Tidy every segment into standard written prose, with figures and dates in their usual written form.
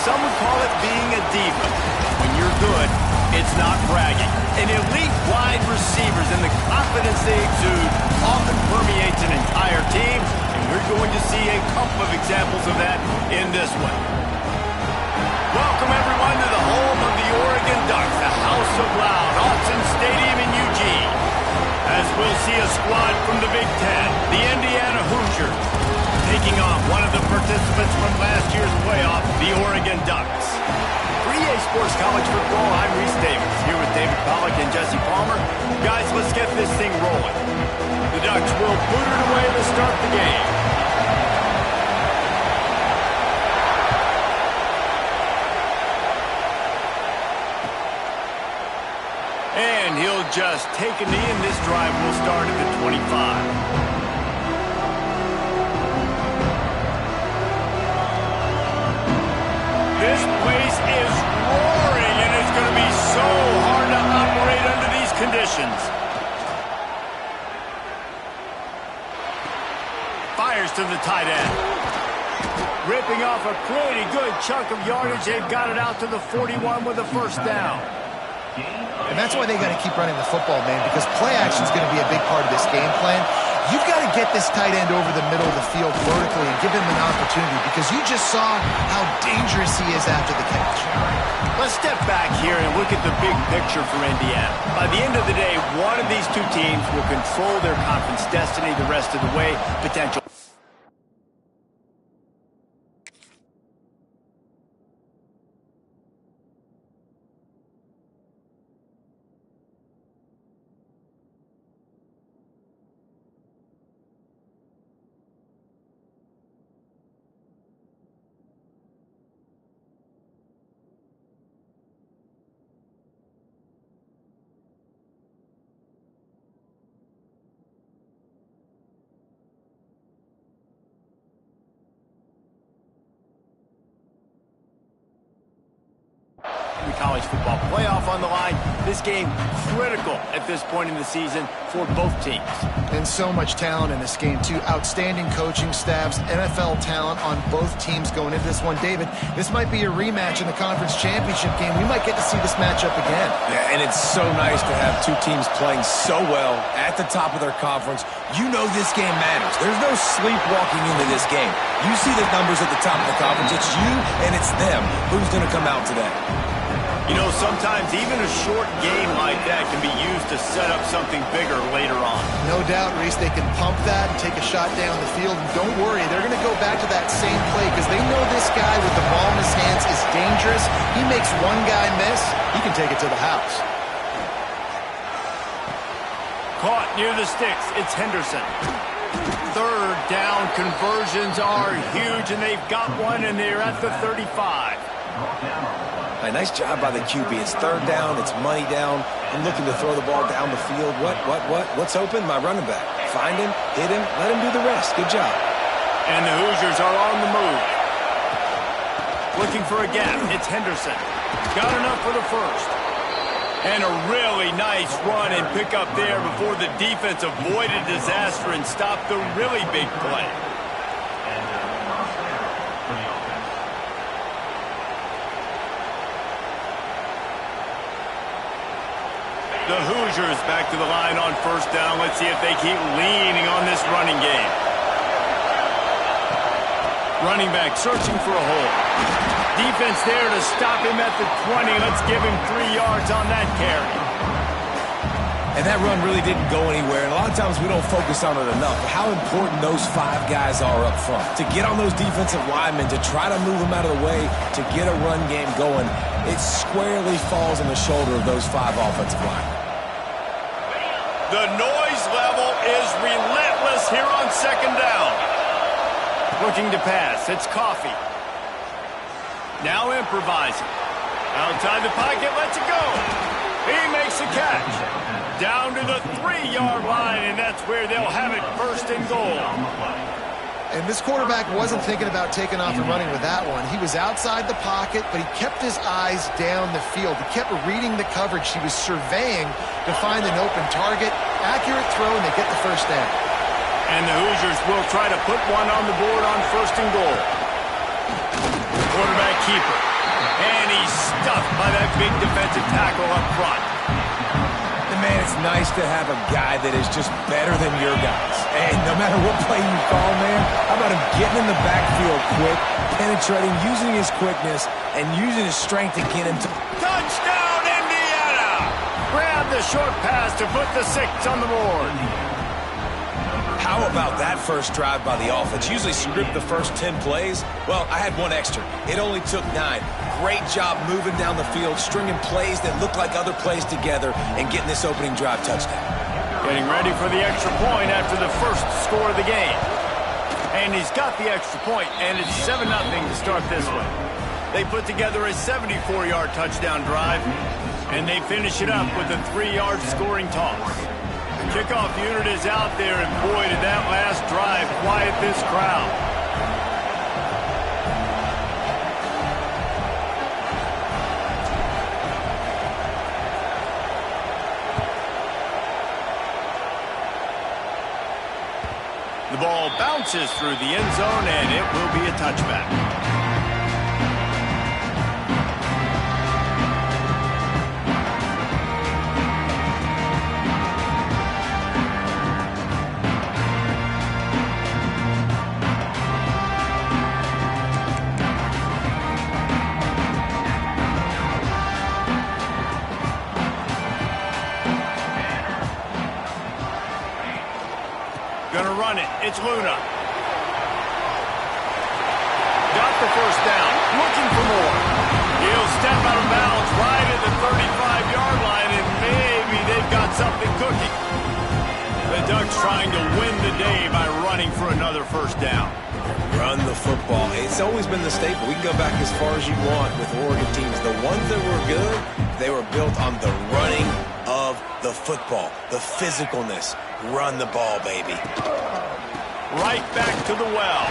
some would call it being a diva. When you're good, it's not bragging. And elite wide receivers and the confidence they exude often permeates an entire team, and we're going to see a couple of examples of that in this one. Welcome, everyone, to the home of the Oregon Ducks, the House of Loud, Autzen Stadium in Eugene. As we'll see a squad from the Big Ten, the Indiana Hoosiers, taking on one of the participants from last year's playoff, the Oregon Ducks. For EA Sports College Football, I'm Reese Davis, here with David Pollack and Jesse Palmer. Guys, let's get this thing rolling. The Ducks will boot it away to start the game. And he'll just take a knee, and this drive will start at the 25. This place is roaring, and it's going to be so hard to operate under these conditions. Fires to the tight end. Ripping off a pretty good chunk of yardage. They've got it out to the 41 with a first down. And that's why they got to keep running the football, man, because play action is going to be a big part of this game plan. You've got to get this tight end over the middle of the field vertically and give him an opportunity, because you just saw how dangerous he is after the catch. Let's step back here and look at the big picture for Indiana. By the end of the day, one of these two teams will control their conference destiny the rest of the way. Potential. College football playoff on the line. This game critical at this point in the season for both teams. And so much talent in this game, too. Outstanding coaching staffs, NFL talent on both teams going into this one. David, this might be a rematch in the conference championship game. We might get to see this matchup again. Yeah, and it's so nice to have two teams playing so well at the top of their conference. You know this game matters. There's no sleepwalking into this game. You see the numbers at the top of the conference. It's you and it's them. Who's going to come out today? You know, sometimes even a short game like that can be used to set up something bigger later on. No doubt, Reese, they can pump that and take a shot down the field. And don't worry, they're going to go back to that same play because they know this guy with the ball in his hands is dangerous. He makes one guy miss, he can take it to the house. Caught near the sticks, it's Henderson. Third down conversions are huge, and they've got one, and they're at the 35. A nice job by the QB. It's third down. It's money down. I'm looking to throw the ball down the field. What's open? My running back. Find him, hit him, let him do the rest. Good job. And the Hoosiers are on the move. Looking for a gap. It's Henderson. Got enough for the first. And a really nice run and pick up there before the defense avoided disaster and stopped the really big play. The Hoosiers back to the line on first down. Let's see if they keep leaning on this running game. Running back searching for a hole. Defense there to stop him at the 20. Let's give him 3 yards on that carry. And that run really didn't go anywhere. And a lot of times we don't focus on it enough. How important those 5 guys are up front. To get on those defensive linemen, to try to move them out of the way, to get a run game going, it squarely falls on the shoulder of those 5 offensive linemen. The noise level is relentless here on second down. Looking to pass. It's Coffee. Now improvising. Outside the pocket, lets it go. He makes the catch. Down to the 3-yard line, and that's where they'll have it, first and goal. And this quarterback wasn't thinking about taking off and running with that one. He was outside the pocket, but he kept his eyes down the field. He kept reading the coverage. He was surveying to find an open target. Accurate throw, and they get the first down. And the Hoosiers will try to put one on the board on first and goal. Quarterback keeper. And he's stuffed by that big defensive tackle up front. And man, it's nice to have a guy that is just better than your guys. And no matter what play you call, man, how about him getting in the backfield quick, penetrating, using his quickness, and using his strength to get into... Touchdown, Indiana! Grab the short pass to put the 6 on the board. How about that first drive by the offense? Usually script the first 10 plays. Well, I had one extra. It only took 9. Great job moving down the field, stringing plays that look like other plays together, and getting this opening drive touchdown. Getting ready for the extra point after the first score of the game. And he's got the extra point, and it's 7-0 to start this one. They put together a 74-yard touchdown drive, and they finish it up with a 3-yard scoring toss. The kickoff unit is out there, and boy, did that last drive quiet this crowd. The ball bounces through the end zone, and it will be a touchback. Gonna run it. It's Luna. Got the first down. Looking for more. He'll step out of bounds right at the 35-yard line, and maybe they've got something cooking. The Ducks trying to win the day by running for another first down. Run the football. It's always been the staple. We can go back as far as you want with Oregon teams. The ones that were good, they were built on the running of the football, the physicalness. Run the ball, baby. Right back to the well.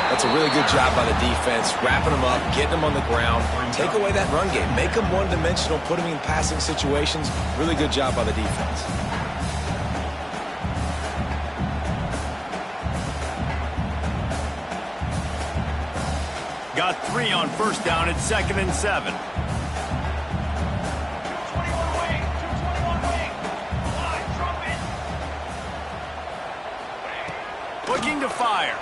That's a really good job by the defense, wrapping them up, getting them on the ground. Take away that run game. Make them one-dimensional, put them in passing situations. Really good job by the defense. Got 3 on first down. It's 2nd and 7. Looking to fire.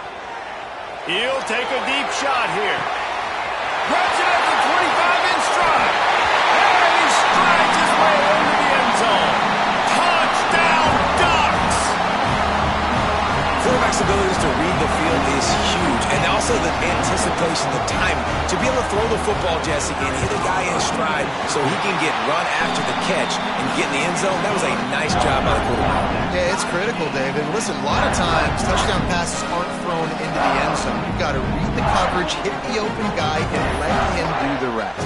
He'll take a deep shot here. Grabs it at the 25 in stride. And he strides his way into the end zone. Touchdown, Ducks! Quarterback's abilities to read the field is huge. And also the anticipation, the time to be able to throw the football, Jesse, and hit a guy in stride so he can get run after the catch and get in the end zone. That was a nice job by the quarterback. Yeah, it's critical, David. Listen, a lot of times touchdown passes aren't thrown into the end zone. You've got to read the coverage, hit the open guy, and let him do the rest.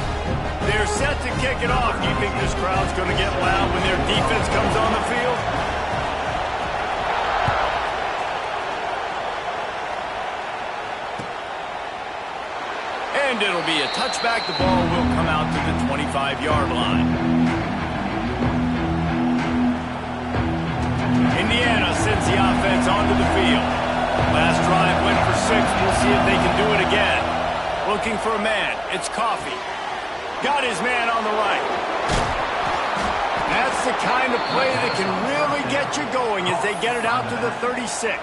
They're set to kick it off. Do you think this crowd's going to get loud when their defense comes on the field? And it'll be a touchback. The ball will come out to the 25-yard line. Indiana sends the offense onto the field. Last drive went for 6. We'll see if they can do it again. Looking for a man. It's Coffee. Got his man on the right. That's the kind of play that can really get you going as they get it out to the 36.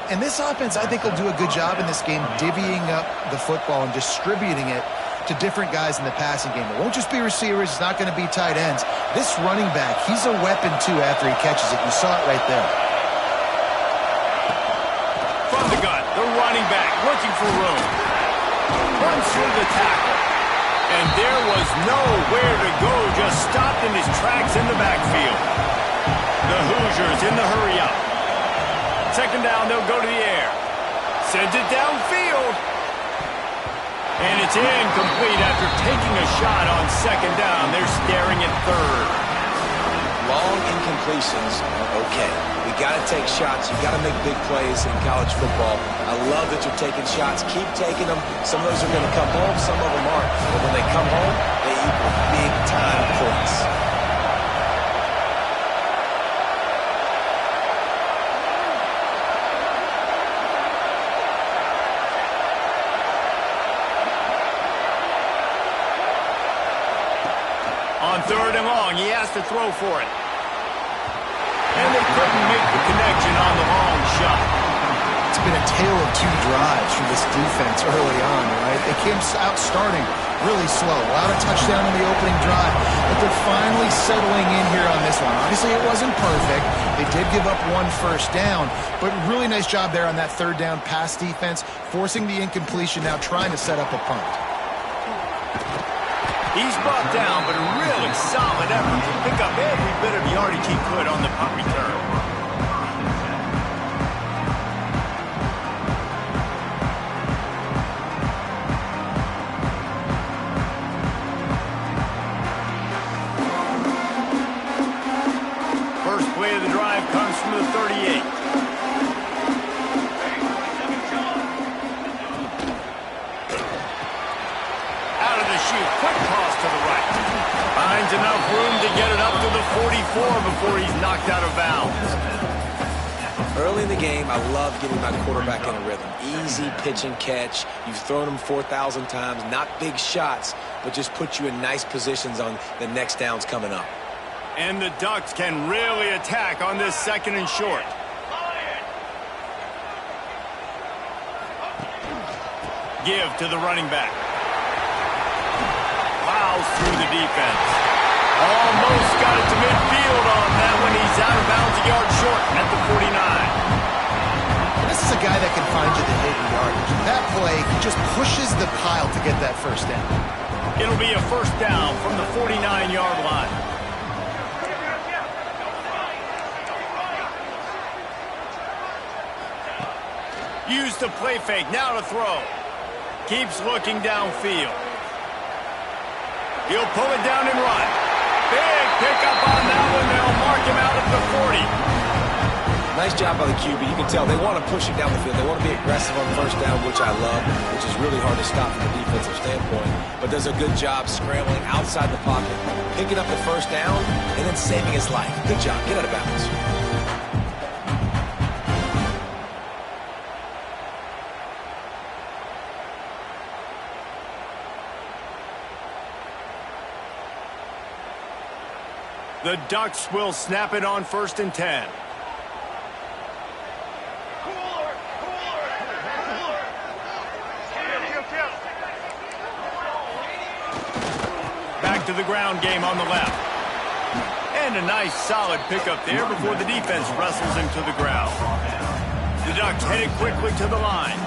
And this offense, I think, will do a good job in this game divvying up the football and distributing it to different guys in the passing game. It won't just be receivers. It's not going to be tight ends. This running back, he's a weapon, too, after he catches it. You saw it right there. From the gun, the running back looking for room. Runs through the tackle. And there was nowhere to go, just stopped in his tracks in the backfield. The Hoosiers in the hurry-up. 2nd down, they'll go to the air. Sends it downfield. And it's incomplete after taking a shot on 2nd down. They're staring at 3rd. Long incompletions are okay. We got to take shots. You got to make big plays in college football. I love that you're taking shots. Keep taking them. Some of those are going to come home. Some of them aren't. But when they come home, they equal big-time points. Third and long. He has to throw for it. And they couldn't make the connection on the long shot. It's been a tale of two drives for this defense early on, right? They came out starting really slow. A lot of touchdown on the opening drive, but they're finally settling in here on this one. Obviously, it wasn't perfect. They did give up one first down, but really nice job there on that third down pass defense, forcing the incompletion, now trying to set up a punt. He's brought down, but a really solid effort to pick up every bit of yardage he could on the punt return. First play of the drive comes from the 38. Out of the chute, quick toss to the right. Finds enough room to get it up to the 44 before he's knocked out of bounds. Early in the game, I love getting my quarterback in a rhythm. Easy pitch and catch. You've thrown him 4,000 times. Not big shots, but just put you in nice positions on the next downs coming up. And the Ducks can really attack on this second and short. Give to the running back. Plows through the defense. Almost got it to midfield on that one. He's out of bounds a yard short at the 49. This is a guy that can find you the hidden yardage. That play, he just pushes the pile to get that first down. It'll be a first down from the 49-yard line. Used the play fake, now to throw. Keeps looking downfield. He'll pull it down and run. Big pickup on that one. They'll mark him out at the 40. Nice job by the QB. You can tell they want to push it down the field. They want to be aggressive on first down, which I love, which is really hard to stop from a defensive standpoint. But does a good job scrambling outside the pocket, picking up the first down, and then saving his life. Good job. Get out of bounds. The Ducks will snap it on 1st and 10. Back to the ground game on the left. And a nice solid pickup there before the defense wrestles him to the ground. The Ducks headed quickly to the line.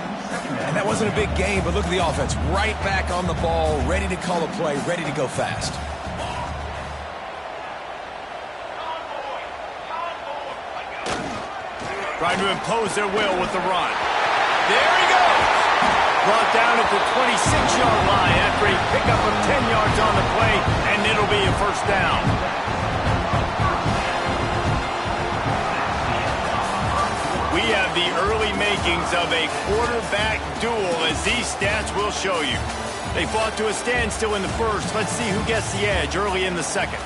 And that wasn't a big game, but look at the offense. Right back on the ball, ready to call a play, ready to go fast. Trying to impose their will with the run. There he goes! Brought down at the 26-yard line after a pickup of 10 yards on the play, and it'll be a first down. We have the early makings of a quarterback duel, as these stats will show you. They fought to a standstill in the first. Let's see who gets the edge early in the second.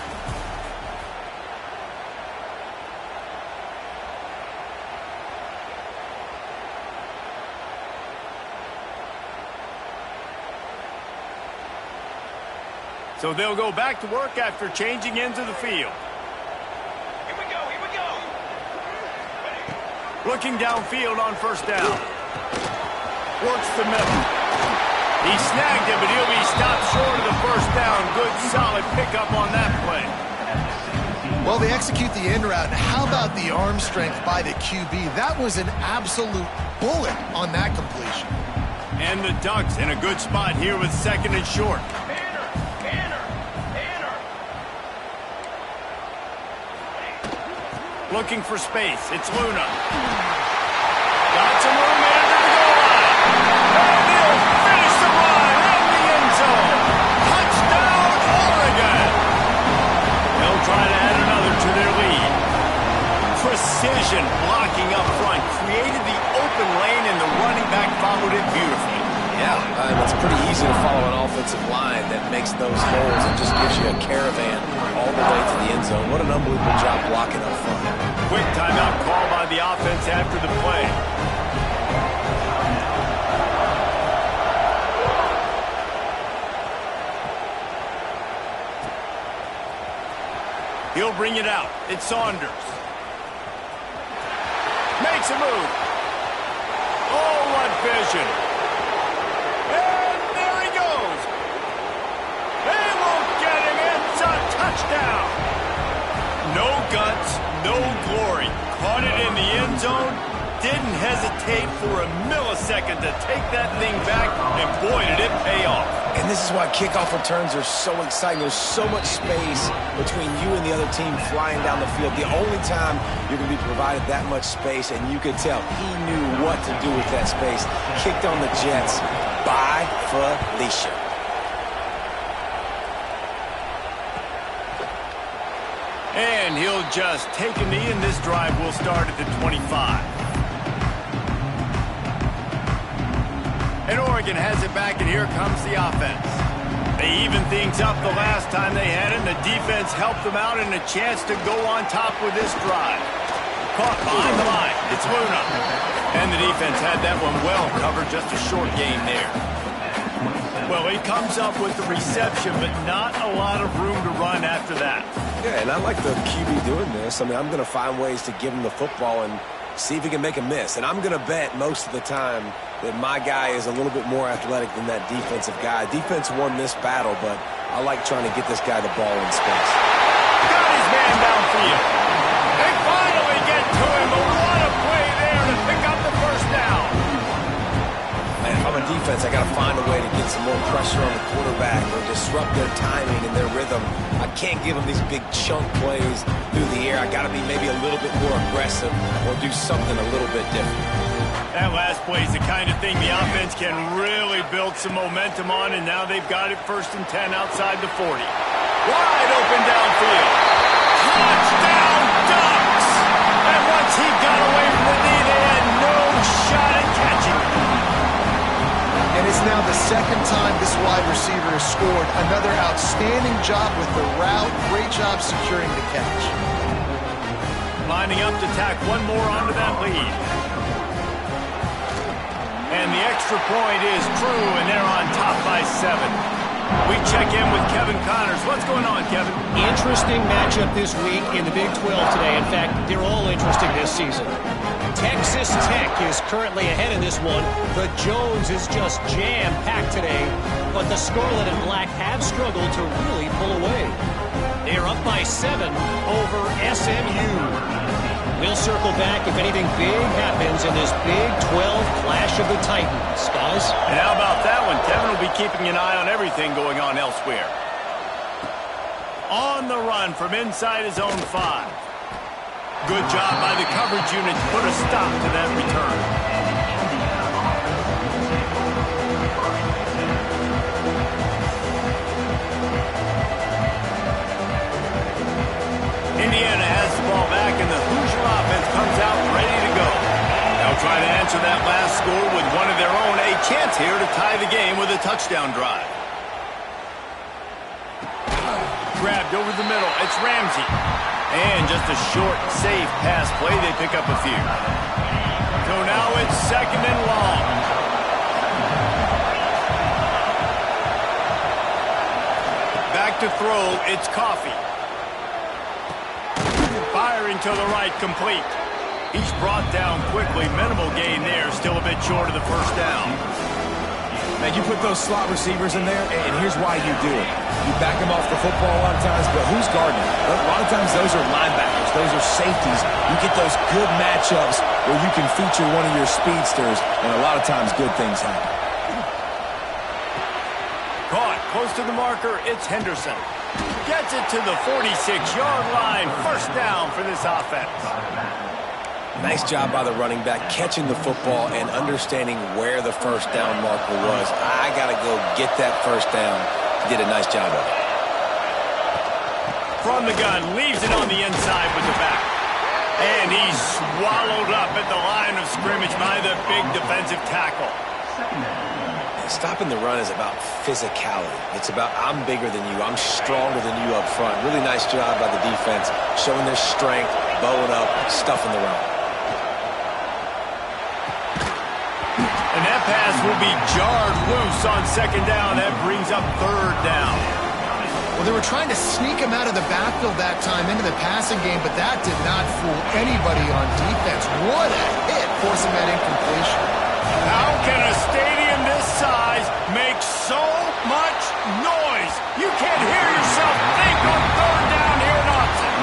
So they'll go back to work after changing into the field. Here we go. Looking downfield on first down. Works the middle. He snagged it, but he'll be stopped short of the first down. Good, solid pickup on that play. Well, they execute the end route. And how about the arm strength by the QB? That was an absolute bullet on that completion. And the Ducks in a good spot here with 2nd and short. Looking for space. It's Luna. Got some room under the goal line. And he'll finish the run in the end zone. Touchdown, Oregon. They'll try to add another to their lead. Precision blocking up front. Created the open lane, and the running back followed it beautifully. Yeah, it's pretty easy to follow an offensive line that makes those holes and just gives you a caravan all the way to the end zone. What an unbelievable job blocking up front. Quick timeout call by the offense after the play. He'll bring it out. It's Saunders. Makes a move. Oh, what vision. And there he goes. They won't get him. It's a touchdown. No guts, no glory. Caught it in the end zone. Didn't hesitate for a millisecond to take that thing back, and boy, did it pay off. And this is why kickoff returns are so exciting. There's so much space between you and the other team flying down the field. The only time you're going to be provided that much space, and you could tell he knew what to do with that space. Kicked on the Jets by Felicia. And he'll just take a knee, and this drive will start at the 25. And Oregon has it back, and here comes the offense. They evened things up the last time they had it, and the defense helped them out, and a chance to go on top with this drive. Caught behind the line. It's Luna. And the defense had that one well covered, just a short gain there. Well, he comes up with the reception, but not a lot of room to run after that. Yeah, and I like the QB doing this. I mean, I'm going to find ways to give him the football and see if he can make a miss. And I'm going to bet most of the time that my guy is a little bit more athletic than that defensive guy. Defense won this battle, but I like trying to get this guy the ball in space. Got his man downfield. They finally get to him, but what a play there to pick up the first down. Man, if I'm a defense, I got to find a way to get some more pressure on the quarterback or disrupt their timing and their rhythm. I can't give them these big chunk plays through the air. I got to be maybe a little bit more aggressive or do something a little bit different. That last play is the kind of thing the offense can really build some momentum on, and now they've got it 1st and 10 outside the 40. Wide open downfield. Touchdown Ducks! And once he got away from the knee, they had no shot at catching him. And it's now the second time this wide receiver has scored. Another outstanding job with the route. Great job securing the catch. Lining up to tack one more onto that lead. And the extra point is true, and they're on top by 7. We check in with Kevin Connors. What's going on, Kevin? Interesting matchup this week in the Big 12 today. In fact, they're all interesting this season. Texas Tech is currently ahead in this one. The Jones is just jam-packed today, but the Scarlet and Black have struggled to really pull away. They're up by 7 over SMU. We'll circle back if anything big happens in this Big 12 Clash of the Titans. Guys? And how about that one? Kevin will be keeping an eye on everything going on elsewhere. On the run from inside his own 5. Good job by the coverage unit to put a stop to that return. Indiana has the ball back, and the Hoosier offense comes out ready to go. They'll try to answer that last score with one of their own. A chance here to tie the game with a touchdown drive. Grabbed over the middle. It's Ramsey. And just a short, safe pass play. They pick up a few. So now it's 2nd and long. Back to throw. It's Coffee. Firing to the right, complete. He's brought down quickly. Minimal gain there. Still a bit short of the first down. Now, you put those slot receivers in there, and here's why you do it. You back them off the football a lot of times, but who's guarding them? A lot of times those are linebackers. Those are safeties. You get those good matchups where you can feature one of your speedsters, and a lot of times good things happen. Caught close to the marker. It's Henderson. Gets it to the 46-yard line. First down for this offense. Nice job by the running back, catching the football and understanding where the first down marker was. I got to go get that first down. Did a nice job of it. From the gun, leaves it on the inside with the back. And he's swallowed up at the line of scrimmage by the big defensive tackle. Stopping the run is about physicality. It's about I'm bigger than you. I'm stronger than you up front. Really nice job by the defense, showing their strength, bowing up, stuffing the run. And that pass will be jarred loose on 2nd down. That brings up 3rd down. Well, Well, they were trying to sneak him out of the backfield that time into the passing game, but that did not fool anybody on defense. What a hit, forcing that incompletion. How can a stadium this size make so much noise? You can't hear yourself think on third down here in Austin.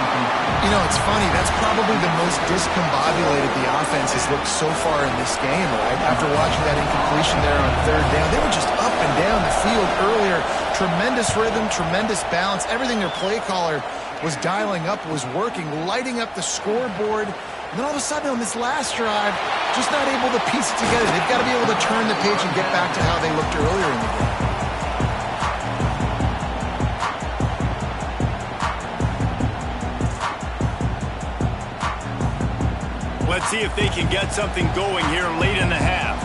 You know, it's funny. That's probably the most discombobulated the offense has looked so far in this game, right? After watching that incompletion there on third down, they were just up and down the field earlier. Tremendous rhythm, tremendous balance. Everything their play caller was dialing up was working, lighting up the scoreboard. And then all of a sudden on this last drive, just not able to piece it together. They've got to be able to turn the page and get back to how they looked earlier in the game. Let's see if they can get something going here late in the half.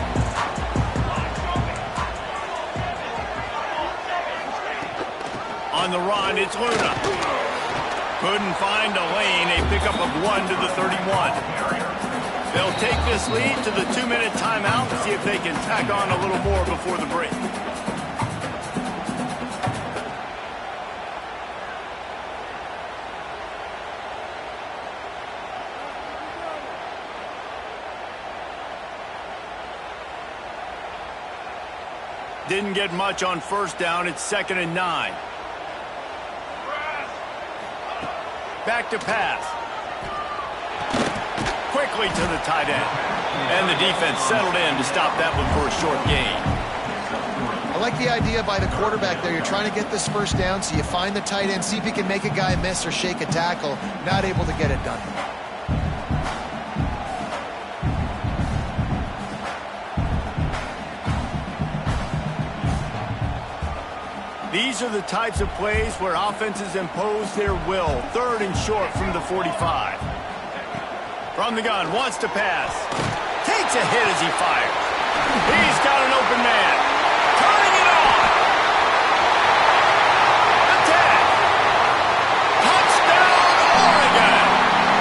On the run, it's Luna. Couldn't find a lane. A pickup of 1 to the 31. They'll take this lead to the 2-minute timeout and see if they can tack on a little more before the break. Didn't get much on first down. It's 2nd and 9. Back to pass. Quickly to the tight end. And the defense settled in to stop that one for a short gain. I like the idea by the quarterback there. You're trying to get this first down, so you find the tight end, see if he can make a guy miss or shake a tackle. Not able to get it done. These are the types of plays where offenses impose their will. 3rd and short from the 45. From the gun, wants to pass. Takes a hit as he fires. He's got an open man. Turning it on. Attack. Touchdown, Oregon.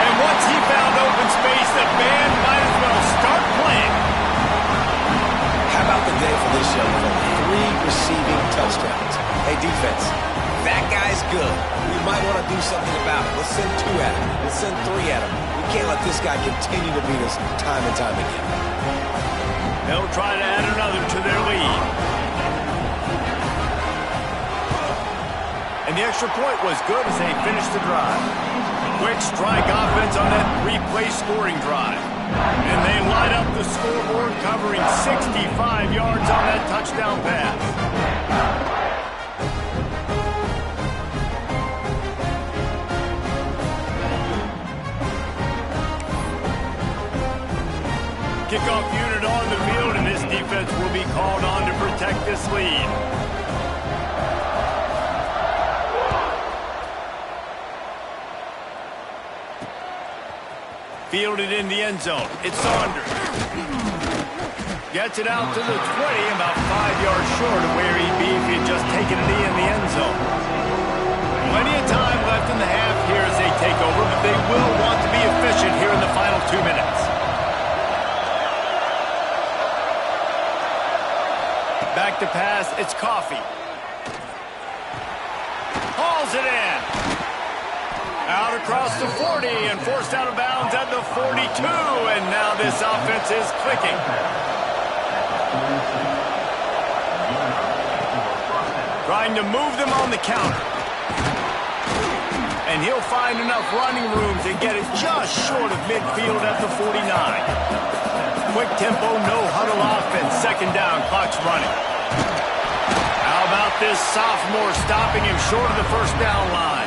And once he found open space, the band might as well start playing. How about the day for this young fella? 3 receiving touchdowns. Hey, defense, that guy's good. We might want to do something about it. Let's send 2 at him. Let's send 3 at him. We can't let this guy continue to beat us time and time again. They'll try to add another to their lead. And the extra point was good as they finished the drive. Quick strike offense on that 3-play scoring drive. And they light up the scoreboard, covering 65 yards on that touchdown pass. Kickoff unit on the field, and this defense will be called on to protect this lead. Fielded in the end zone. It's Saunders. Gets it out to the 20, about 5 yards short of where he'd be if he had just taken a knee in the end zone. Plenty of time left in the half here as they take over, but they will want to be efficient here in the final 2 minutes. Back to pass, it's Coffee. Hauls it in. Out across the 40 and forced out of bounds at the 42, and now this offense is clicking. Trying to move them on the counter. And he'll find enough running room to get it just short of midfield at the 49. Quick tempo, no huddle offense. 2nd down, clock's running. How about this sophomore stopping him short of the 1st down line?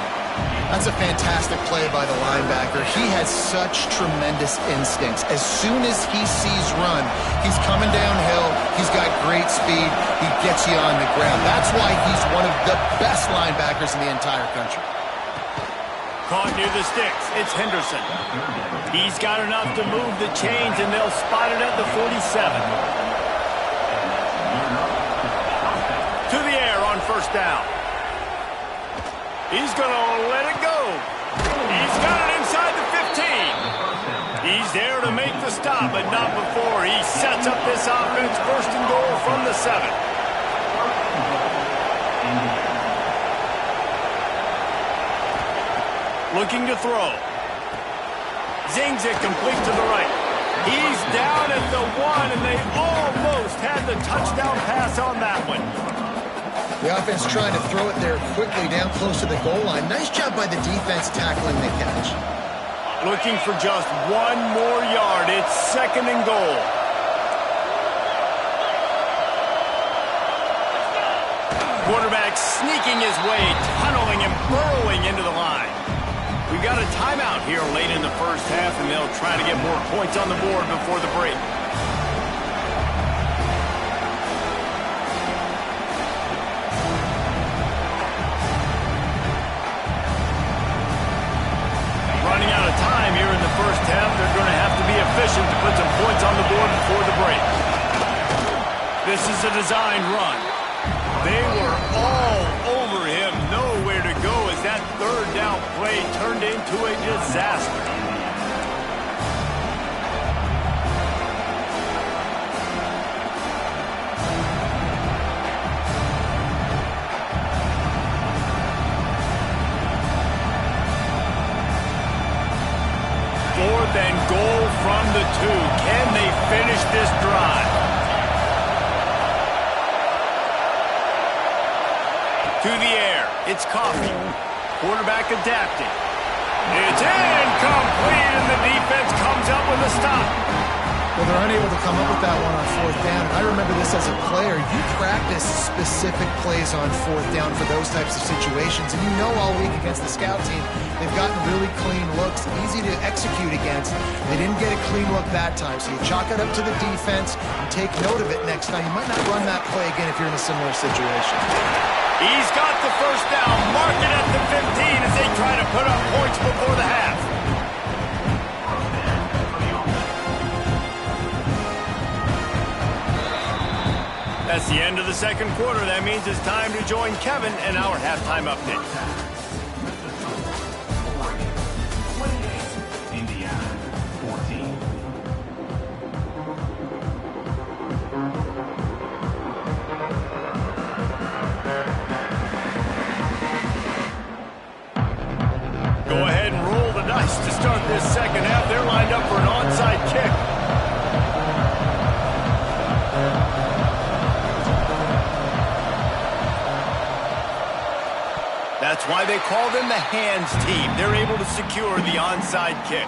That's a fantastic play by the linebacker. He has such tremendous instincts. As soon as he sees run, he's coming downhill. He's got great speed. He gets you on the ground. That's why he's one of the best linebackers in the entire country. Caught near the sticks. It's Henderson. He's got enough to move the chains, and they'll spot it at the 47. To the air on 1st down. He's going to let it go. He's got it inside the 15. He's there to make the stop, but not before. He sets up this offense 1st and goal from the 7. Looking to throw. Zings it complete to the right. He's down at the 1, and they almost had the touchdown pass on that one. The offense trying to throw it there quickly down close to the goal line. Nice job by the defense tackling the catch. Looking for just 1 more yard. It's 2nd and goal. Quarterback sneaking his way, tunneling and burrowing into the line. We got a timeout here late in the first half, and they'll try to get more points on the board before the break. Running out of time here in the first half. They're going to have to be efficient to put some points on the board before the break. This is a designed run. They were all over him. Nowhere to go as that 3rd down play turned into a disaster. Fourth and goal from the 2. Can they finish this drive? To the air. It's Coffee. Quarterback adapting. It's incomplete, and the defense comes up with a stop. Well, they're unable to come up with that one on 4th down. And I remember this as a player. You practice specific plays on 4th down for those types of situations. And you know all week against the scout team, they've gotten really clean looks, easy to execute against. They didn't get a clean look that time. So you chalk it up to the defense and take note of it next time. You might not run that play again if you're in a similar situation. He's got the first down. Mark it at the 15 as they try to put up points before the half. That's the end of the 2nd quarter. That means it's time to join Kevin and our halftime update. Go ahead and roll the dice to start this 2nd half. They're lined up for an onside kick. That's why they call them the hands team. They're able to secure the onside kick.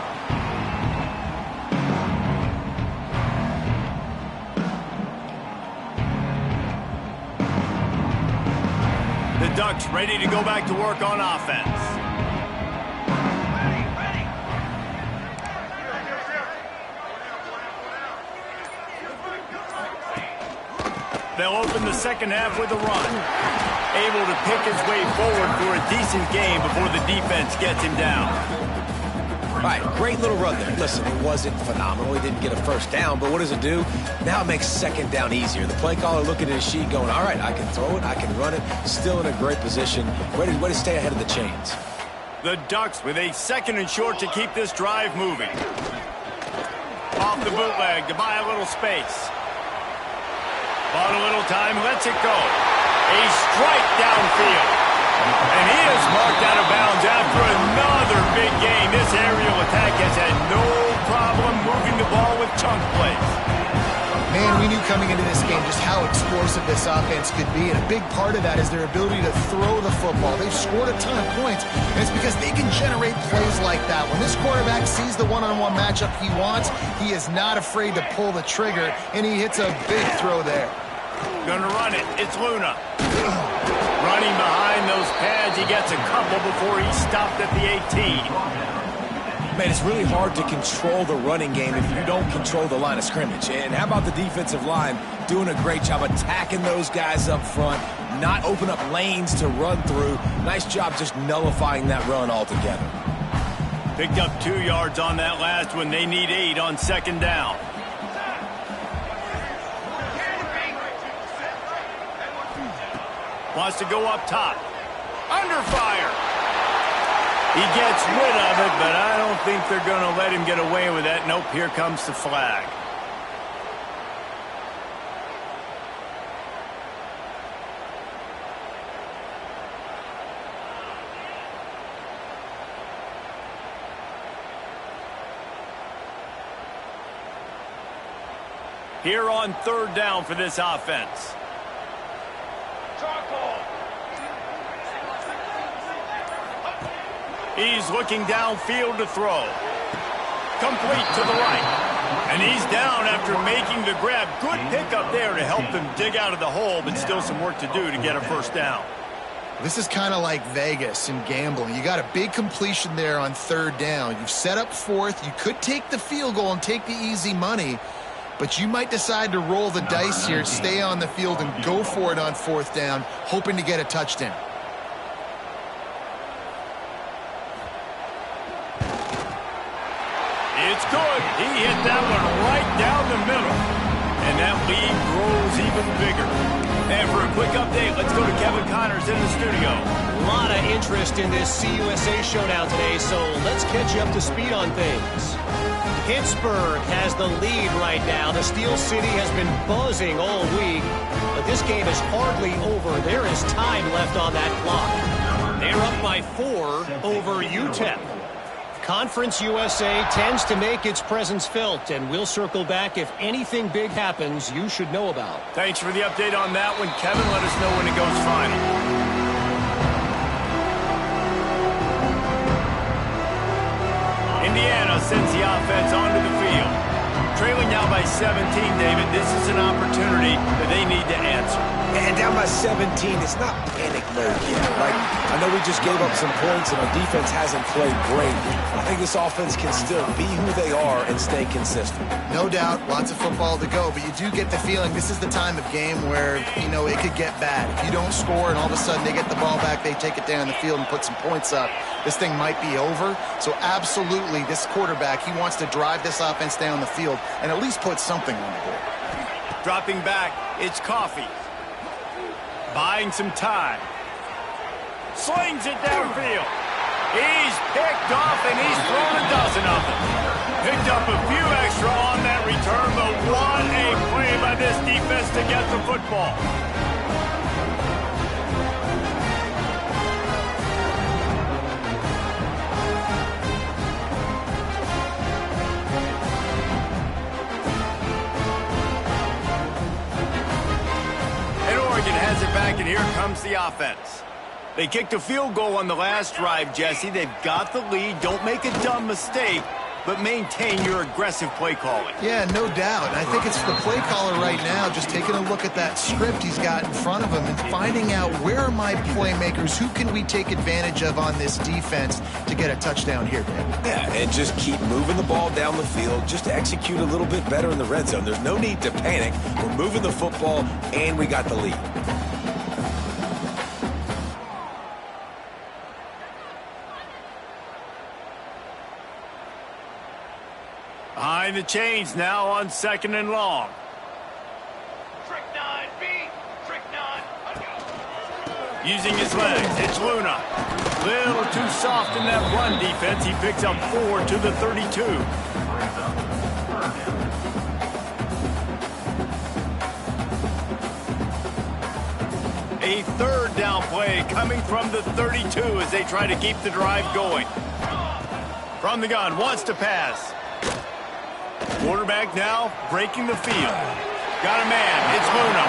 The Ducks ready to go back to work on offense. They'll open the 2nd half with a run. Able to pick his way forward for a decent game before the defense gets him down. All right, great little run there. Listen, it wasn't phenomenal. He didn't get a first down, but what does it do? Now it makes 2nd down easier. The play caller looking at his sheet going, all right, I can throw it, I can run it. Still in a great position. Way to stay ahead of the chains. The Ducks with a 2nd and short to keep this drive moving. Off the bootleg to buy a little space. Bought a little time, lets it go. A strike downfield. And he is marked out of bounds after another big gain. This aerial attack has had no problem moving the ball with chunk plays. Man, we knew coming into this game just how explosive this offense could be, and a big part of that is their ability to throw the football. They've scored a ton of points, and it's because they can generate plays like that. When this quarterback sees the one-on-one matchup he wants, he is not afraid to pull the trigger, and he hits a big throw there. Gonna run it. It's Luna. Running behind those pads, he gets a couple before he stopped at the 18. Man, it's really hard to control the running game if you don't control the line of scrimmage. And how about the defensive line doing a great job attacking those guys up front, not open up lanes to run through. Nice job just nullifying that run altogether. Picked up 2 yards on that last one. They need 8 on 2nd down. Wants to go up top. Under fire. He gets rid of it, but I don't think they're going to let him get away with that. Nope, here comes the flag. Here on third down for this offense. He's looking downfield to throw. Complete to the right. And he's down after making the grab. Good pickup there to help them dig out of the hole, but still some work to do to get a first down. This is kind of like Vegas in gambling. You got a big completion there on third down. You've set up fourth. You could take the field goal and take the easy money, but you might decide to roll the dice here, stay on the field, and go for it on fourth down, hoping to get a touchdown. It's good. He hit that one right down the middle. And that lead grows even bigger. And for a quick update, let's go to Kevin Connors in the studio. A lot of interest in this CUSA showdown today, so let's catch you up to speed on things. Pittsburgh has the lead right now. The Steel City has been buzzing all week, but this game is hardly over. There is time left on that clock. They're up by 4 over UTEP. Conference USA tends to make its presence felt, and we'll circle back if anything big happens you should know about. Thanks for the update on that one, Kevin. Let us know when it goes final. Indiana sends the offense onto the field. Trailing now by 17, David. This is an opportunity that they need to answer. And down by 17, it's not panic mode yet. Like, I know we just gave up some points and our defense hasn't played great. I think this offense can still be who they are and stay consistent. No doubt, lots of football to go, but you do get the feeling this is the time of game where, you know, it could get bad. If you don't score and all of a sudden they get the ball back, they take it down the field and put some points up, this thing might be over. So absolutely, this quarterback, he wants to drive this offense down the field and at least put something on the board. Dropping back, it's Coffee. Buying some time. Slings it downfield. He's picked off and he's thrown a dozen of them. Picked up a few extra on that return, but what a play by this defense to get the football. Has it back, and here comes the offense. They kicked a field goal on the last drive, Jesse. They've got the lead. Don't make a dumb mistake, but maintain your aggressive play calling. Yeah, no doubt. And I think it's the play caller right now just taking a look at that script he's got in front of him and finding out where are my playmakers, who can we take advantage of on this defense to get a touchdown here, Dan. Yeah, and just keep moving the ball down the field, just to execute a little bit better in the red zone. There's no need to panic. We're moving the football, and we got the lead. Behind the chains now on 2nd and long. Trick 9, B. Trick 9. Using his legs, it's Luna. Little too soft in that run defense. He picks up 4 to the 32. A third down play coming from the 32 as they try to keep the drive going. From the gun, wants to pass. Quarterback now breaking the field. Got a man. It's Luna.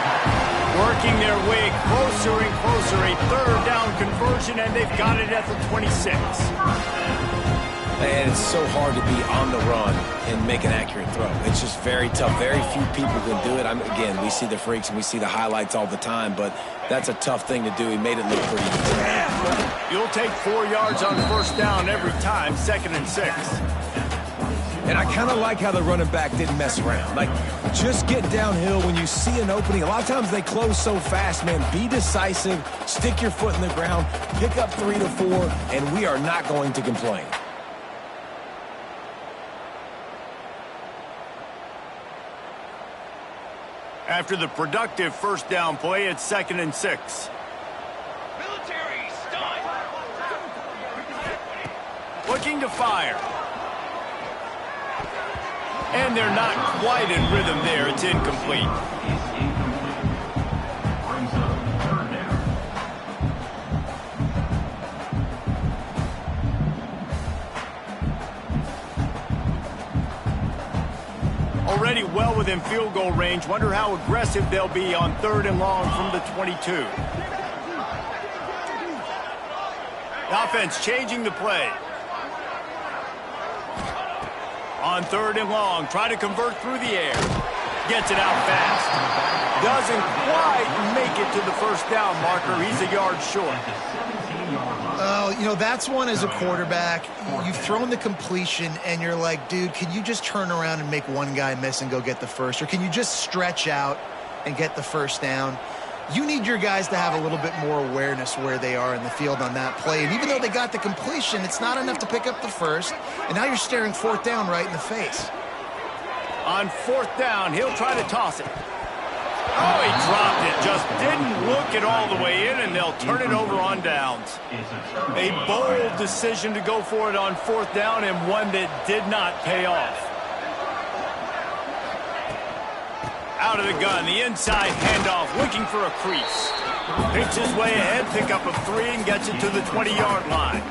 Working their way closer and closer. A third down conversion, and they've got it at the 26. And it's so hard to be on the run and make an accurate throw. It's just very tough. Very few people can do it. Again, we see the freaks and we see the highlights all the time, but that's a tough thing to do. He made it look pretty easy. You'll take 4 yards on first down every time, 2nd and 6. And I kind of like how the running back didn't mess around. Like, just get downhill when you see an opening. A lot of times they close so fast, man. Be decisive, stick your foot in the ground, pick up 3 to 4, and we are not going to complain. After the productive first down play, it's 2nd and 6. Military stunt. Looking to fire. And they're not quite in rhythm there. It's incomplete. Already well within field goal range. Wonder how aggressive they'll be on 3rd and long from the 22. The offense changing the play. On 3rd and long, try to convert through the air. Gets it out fast. Doesn't quite make it to the first down marker. He's a yard short. Oh, you know, that's one as a quarterback. You've thrown the completion, and you're like, dude, can you just turn around and make one guy miss and go get the first? Or can you just stretch out and get the first down? You need your guys to have a little bit more awareness where they are in the field on that play. And even though they got the completion, it's not enough to pick up the first. And now you're staring 4th down right in the face. On 4th down, he'll try to toss it. Oh, he dropped it. Just didn't look it all the way in, and they'll turn it over on downs. A bold decision to go for it on 4th down, and one that did not pay off. Out of the gun, the inside handoff, looking for a crease. Picks his way ahead, pick up a 3, and gets it to the 20-yard line.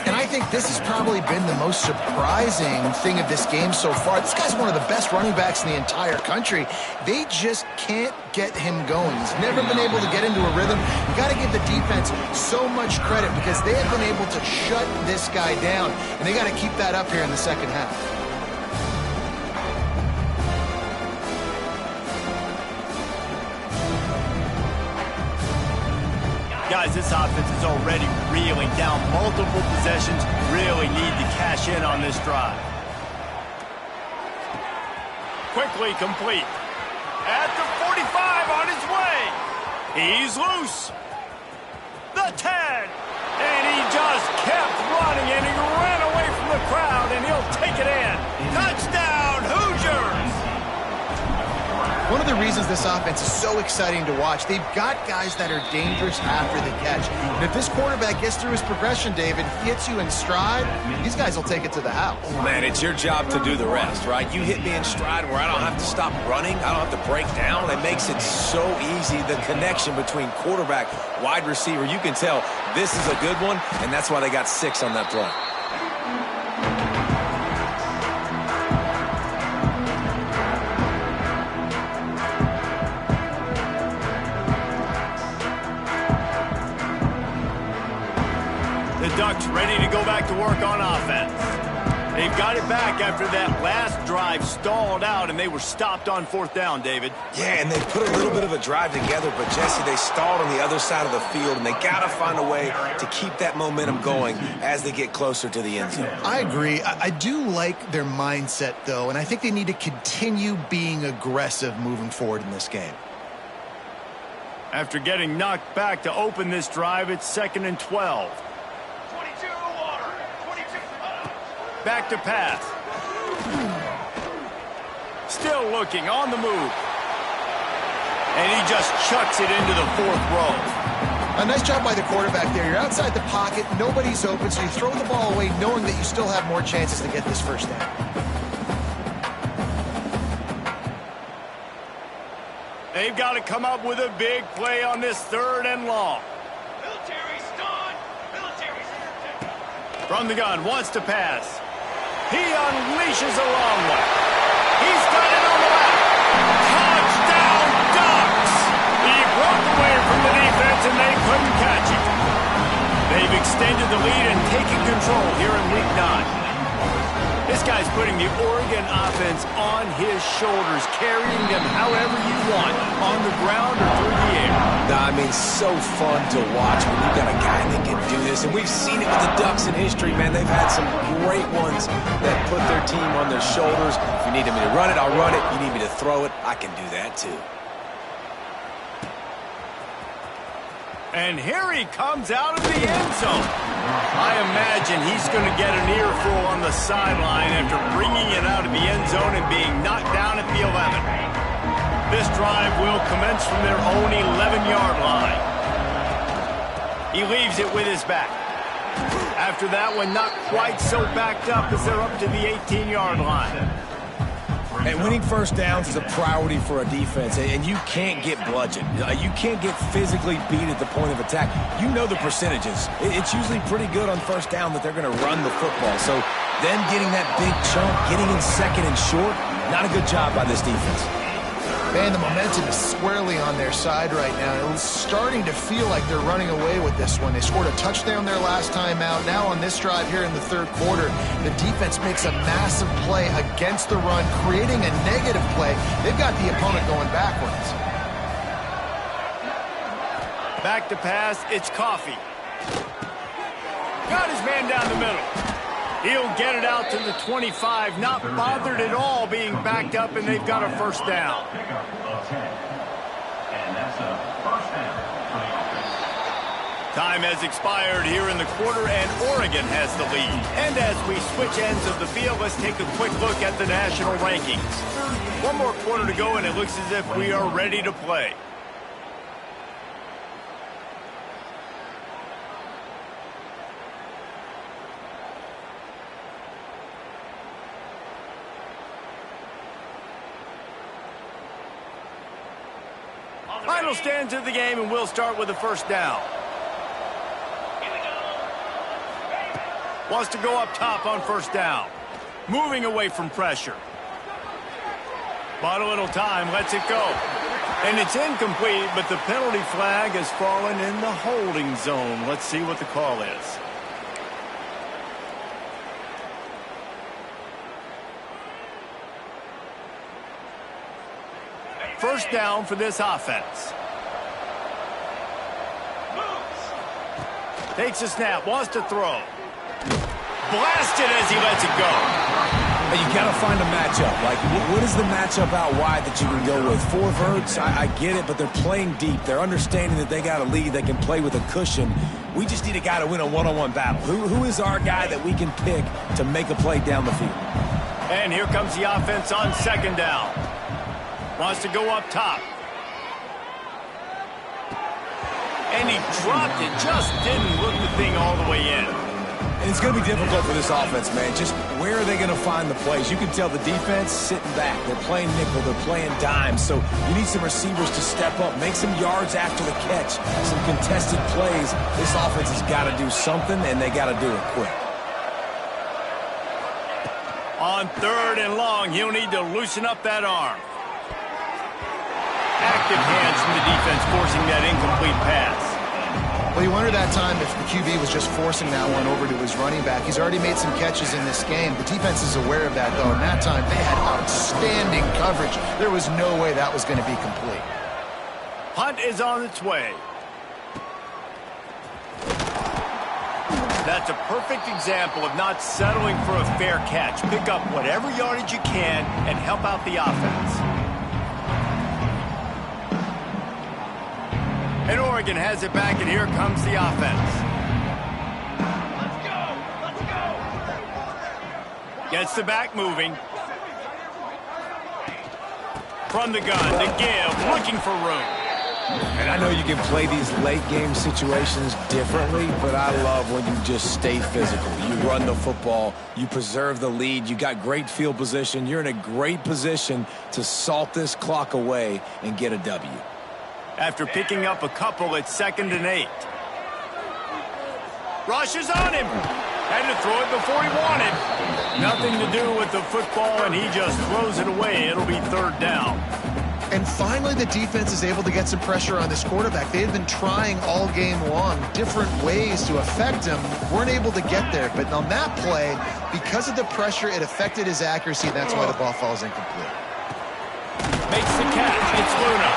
And I think this has probably been the most surprising thing of this game so far. This guy's one of the best running backs in the entire country. They just can't get him going. He's never been able to get into a rhythm. You got to give the defense so much credit because they have been able to shut this guy down, and they got to keep that up here in the second half. Guys, this offense is already reeling down multiple possessions. Really need to cash in on this drive. Quickly complete. At the 45 on his way. He's loose. The 10. And he just kept running, and he ran away from the crowd, and he'll take it in. Touchdown, Hoosiers! One of the reasons this offense is so exciting to watch, they've got guys that are dangerous after the catch. And if this quarterback gets through his progression, David, he hits you in stride, these guys will take it to the house. Man, it's your job to do the rest, right? You hit me in stride where I don't have to stop running. I don't have to break down. It makes it so easy, the connection between quarterback, wide receiver. You can tell this is a good one, and that's why they got 6 on that play. Ducks ready to go back to work on offense. They've got it back after that last drive stalled out, and they were stopped on 4th down, David. Yeah, and they put a little bit of a drive together, but, Jesse, they stalled on the other side of the field, and they got to find a way to keep that momentum going as they get closer to the end zone. I agree. I do like their mindset, though, and I think they need to continue being aggressive moving forward in this game. After getting knocked back to open this drive, it's 2nd and 12. Back to pass. Still looking, on the move. And he just chucks it into the 4th row. A nice job by the quarterback there. You're outside the pocket, nobody's open, so you throw the ball away knowing that you still have more chances to get this first down. They've got to come up with a big play on this 3rd and long. Military's done. Military's From the gun, wants to pass. He unleashes a long one. He's got it on the left. Touchdown, Ducks! He broke away from the defense, and they couldn't catch it. They've extended the lead and taken control here in Week 9. This guy's putting the Oregon offense on his shoulders, carrying them however you want, on the ground or through the air. I mean, so fun to watch when you've got a guy that can do this. And we've seen it with the Ducks in history, man. They've had some great ones that put their team on their shoulders. If you need me to run it, I'll run it. You need me to throw it, I can do that too. And here he comes out of the end zone. I imagine he's going to get an earful on the sideline after bringing it out of the end zone and being knocked down at the 11. This drive will commence from their own 11-yard line. He leaves it with his back. After that one, not quite so backed up as they're up to the 18-yard line. And winning first downs is a priority for a defense, and you can't get bludgeoned. You can't get physically beat at the point of attack. You know the percentages. It's usually pretty good on first down that they're going to run the football. So then getting that big chunk, getting in 2nd and short, Not a good job by this defense. Man, the momentum is squarely on their side right now. It's starting to feel like they're running away with this one. They scored a touchdown their last time out. Now on this drive here in the third quarter, the defense makes a massive play against the run, creating a negative play. They've got the opponent going backwards. Back to pass, it's Coffee. Got his man down the middle. He'll get it out to the 25, not bothered at all being backed up, and they've got a first down. Time has expired here in the quarter, and Oregon has the lead. And as we switch ends of the field, let's take a quick look at the national rankings. One more quarter to go, and it looks as if we are ready to play. Final stands of the game, and we'll start with the first down. Wants to go up top on first down. Moving away from pressure. Bought a little time, lets it go. And it's incomplete, but the penalty flag has fallen in the holding zone. Let's see what the call is. First down for this offense. Takes a snap, wants to throw. Blasted as he lets it go. You got to find a matchup. Like, what is the matchup out wide that you can go with? 4 verts, I get it, but they're playing deep. They're understanding that they got a lead. They can play with a cushion. We just need a guy to win a one-on-one battle. Who is our guy that we can pick to make a play down the field? And here comes the offense on second down. Wants to go up top. And he dropped it. Just didn't look the thing all the way in. And it's going to be difficult for this offense, man. Just where are they going to find the plays? You can tell the defense sitting back. They're playing nickel. They're playing dime. So you need some receivers to step up, make some yards after the catch, some contested plays. This offense has got to do something, and they got to do it quick. On third and long, he'll need to loosen up that arm. Active hands from the defense forcing that incomplete pass. Well, you wonder that time if the QB was just forcing that one over to his running back. He's already made some catches in this game. The defense is aware of that, though. And that time, they had outstanding coverage. There was no way that was going to be complete. Punt is on its way. That's a perfect example of not settling for a fair catch. Pick up whatever yardage you can and help out the offense. And Oregon has it back, and here comes the offense. Let's go! Gets the back moving. From the gun to give, looking for room. And I know you can play these late game situations differently, but I love when you just stay physical. You run the football, you preserve the lead, you got great field position, you're in a great position to salt this clock away and get a W. After picking up a couple at 2nd and 8. Rushes on him. Had to throw it before he wanted. Nothing to do with the football, and he just throws it away. It'll be third down. And finally, the defense is able to get some pressure on this quarterback. They had been trying all game long different ways to affect him. Weren't able to get there. But on that play, because of the pressure, it affected his accuracy, and that's why the ball falls incomplete. Makes the catch. It's Luna.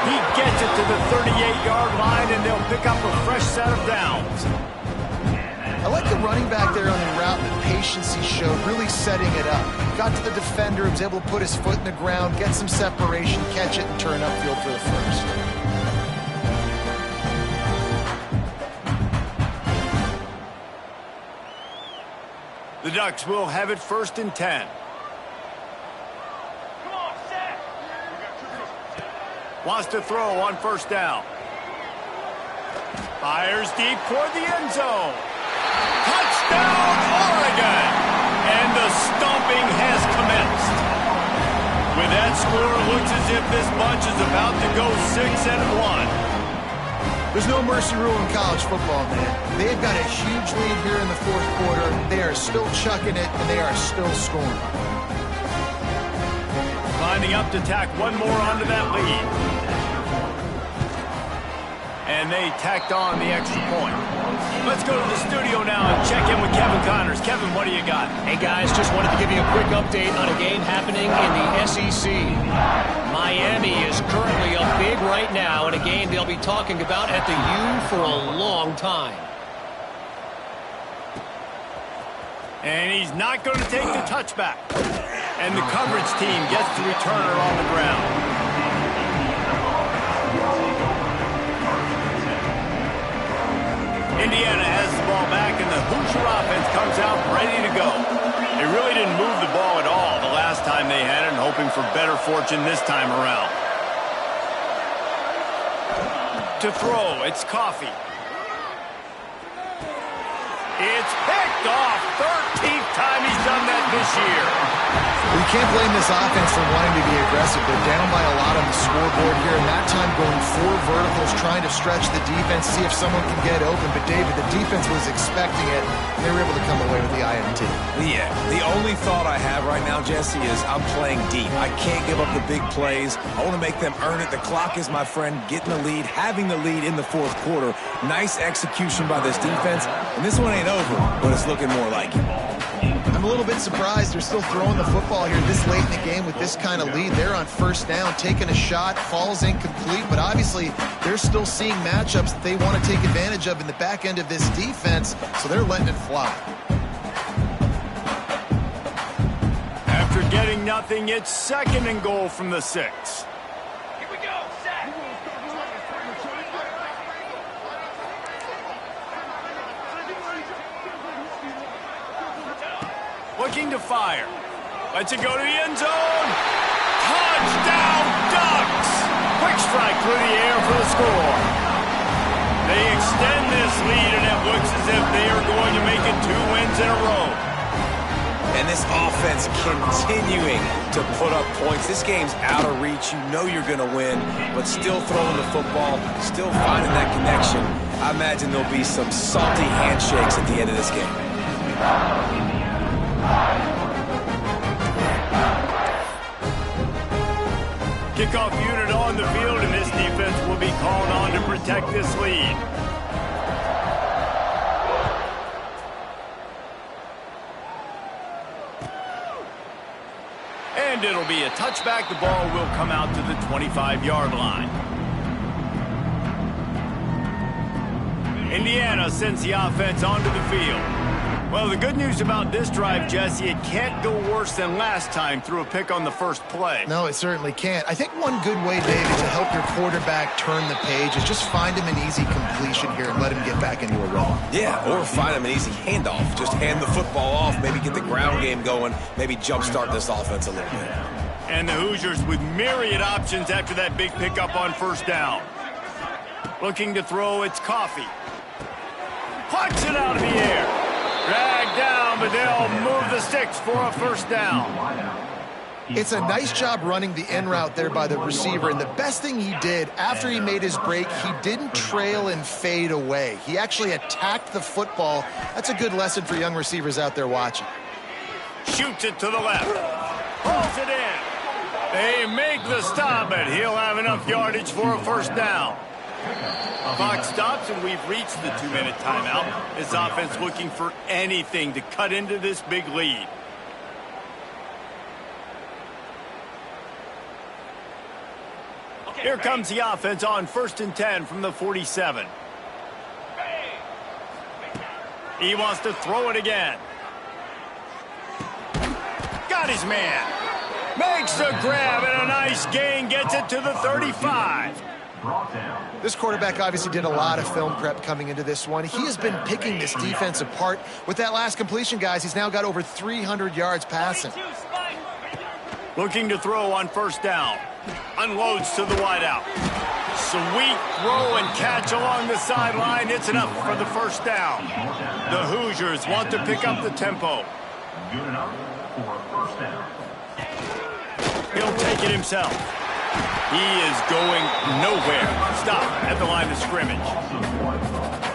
He gets it to the 38-yard line, and they'll pick up a fresh set of downs. I like the running back there on the route, the patience he showed, really setting it up. Got to the defender, was able to put his foot in the ground, get some separation, catch it, and turn upfield for the first. The Ducks will have it 1st and 10. Wants to throw on first down. Fires deep toward the end zone. Touchdown, Oregon! And the stomping has commenced. With that score, it looks as if this bunch is about to go 6-1. There's no mercy rule in college football, man. They've got a huge lead here in the fourth quarter. They are still chucking it, and they are still scoring. lining up to tack one more onto that lead. And they tacked on the extra point. Let's go to the studio now and check in with Kevin Connors. Kevin, what do you got? Hey, guys, just wanted to give you a quick update on a game happening in the SEC. Miami is currently up big right now in a game they'll be talking about at the U for a long time. And he's not going to take the touchback. And the coverage team gets the returner on the ground. Indiana has the ball back, and the Hoosier offense comes out ready to go. They really didn't move the ball at all the last time they had it, and hoping for better fortune this time around. To throw, it's Coffee. It's picked off. 13th time he's done that this year. We can't blame this offense for wanting to be aggressive. They're down by a lot on the scoreboard here, and that time going 4 verticals, trying to stretch the defense, see if someone can get open. But, David, the defense was expecting it, and they were able to come away with the INT. Yeah, the only thought I have right now, Jesse, is I'm playing deep. I can't give up the big plays. I want to make them earn it. The clock is my friend. Getting the lead, having the lead in the fourth quarter. Nice execution by this defense. And this one ain't over, but it's looking more like it. I'm a little bit surprised they're still throwing the football here this late in the game with this kind of lead. They're on first down, taking a shot, falls incomplete, but obviously they're still seeing matchups that they want to take advantage of in the back end of this defense, so they're letting it fly. After getting nothing, it's 2nd and goal from the 6. Here we go, set. Looking to fire. Lets it go to the end zone. Touchdown, Ducks! Quick strike through the air for the score. They extend this lead, and it looks as if they are going to make it 2 wins in a row. And this offense continuing to put up points. This game's out of reach. You know you're going to win, but still throwing the football, still finding that connection. I imagine there'll be some salty handshakes at the end of this game. Kickoff unit on the field, and this defense will be called on to protect this lead. And it'll be a touchback. The ball will come out to the 25-yard line. Indiana sends the offense onto the field. Well, the good news about this drive, Jesse, it can't go worse than last time through a pick on the first play. No, it certainly can't. I think one good way, David, to help your quarterback turn the page is just find him an easy completion here and let him get back into a run. Yeah, or find him an easy handoff. Just hand the football off, maybe get the ground game going, maybe jumpstart this offense a little bit. And the Hoosiers with myriad options after that big pickup on first down. Looking to throw, it's Coffee. Punch it out of the air. Dragged down, but they'll move the sticks for a first down. It's a nice job running the in route there by the receiver, and the best thing he did after he made his break, he didn't trail and fade away. He actually attacked the football. That's a good lesson for young receivers out there watching. Shoots it to the left. Pulls it in. They make the stop, but he'll have enough yardage for a first down. Clock stops, and we've reached the 2-minute timeout. This offense looking for anything to cut into this big lead. Here comes the offense on 1st and 10 from the 47. He wants to throw it again. Got his man. Makes a grab and a nice gain. Gets it to the 35. This quarterback obviously did a lot of film prep coming into this one. He has been picking this defense apart. With that last completion, guys, he's now got over 300 yards passing. Looking to throw on first down. Unloads to the wideout. Sweet throw and catch along the sideline. It's enough for the first down. The Hoosiers want to pick up the tempo. Good enough for a first down. He'll take it himself. He is going nowhere. Stop at the line of scrimmage.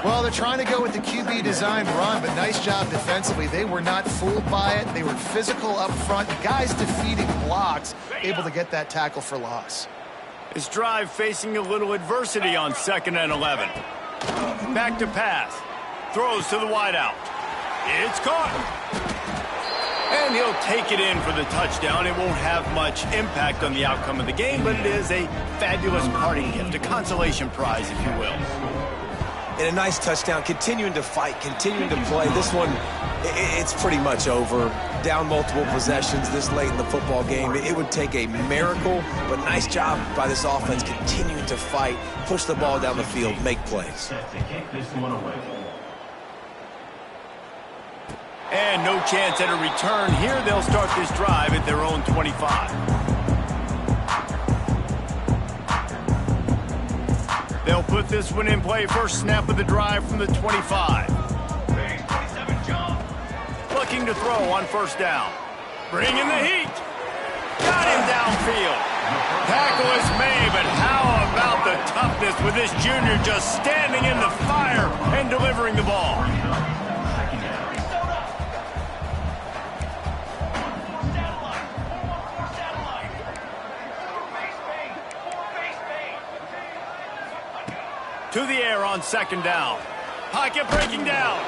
Well, they're trying to go with the QB design run, but nice job defensively. They were not fooled by it. They were physical up front. Guys defeating blocks, able to get that tackle for loss. This drive facing a little adversity on 2nd and 11. Back to pass. Throws to the wideout. It's caught. And he'll take it in for the touchdown. It won't have much impact on the outcome of the game, but it is a fabulous parting gift, a consolation prize, if you will. And a nice touchdown, continuing to fight, continuing to play. This one, it's pretty much over. Down multiple possessions this late in the football game. It would take a miracle, but nice job by this offense continuing to fight, push the ball down the field, make plays. Set to kick this one away. And no chance at a return here. They'll start this drive at their own 25. They'll put this one in play. First snap of the drive from the 25. Looking to throw on 1st down. Bringing the heat. Got him downfield. Tackle is made, but how about the toughness with this junior just standing in the fire and delivering the ball? To the air on 2nd down. Pocket breaking down.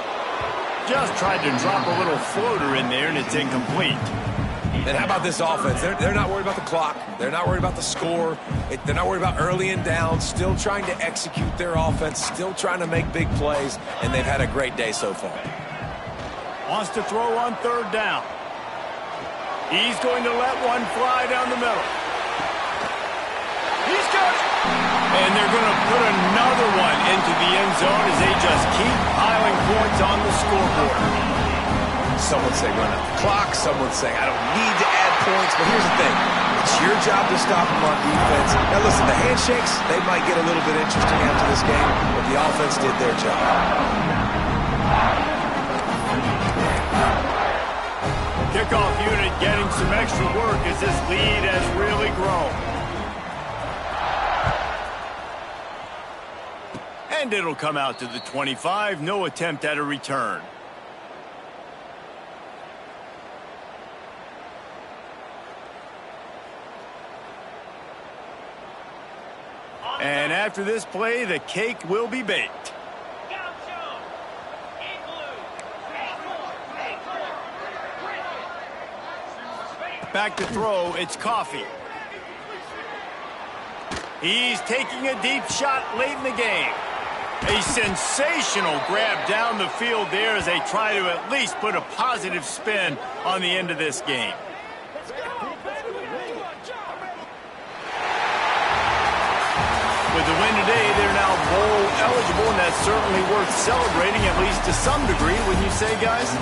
Just tried to drop a little floater in there, and it's incomplete. And how about this offense? They're not worried about the clock. They're not worried about the score. They're not worried about early and down. Still trying to execute their offense. Still trying to make big plays, and they've had a great day so far. Wants to throw on 3rd down. He's going to let one fly down the middle. He's got it. And they're going to put another one into the end zone as they just keep piling points on the scoreboard. Some would say run out the clock. Some would say I don't need to add points. But here's the thing. It's your job to stop them on defense. Now, listen, the handshakes, they might get a little bit interesting after this game, but the offense did their job. Kickoff unit getting some extra work as this lead has really grown. And it'll come out to the 25. No attempt at a return. And after this play, the cake will be baked. Back to throw, it's Coffee. He's taking a deep shot late in the game. A sensational grab down the field there as they try to at least put a positive spin on the end of this game. With the win today, they're now bowl eligible, and that's certainly worth celebrating, at least to some degree, wouldn't you say, guys?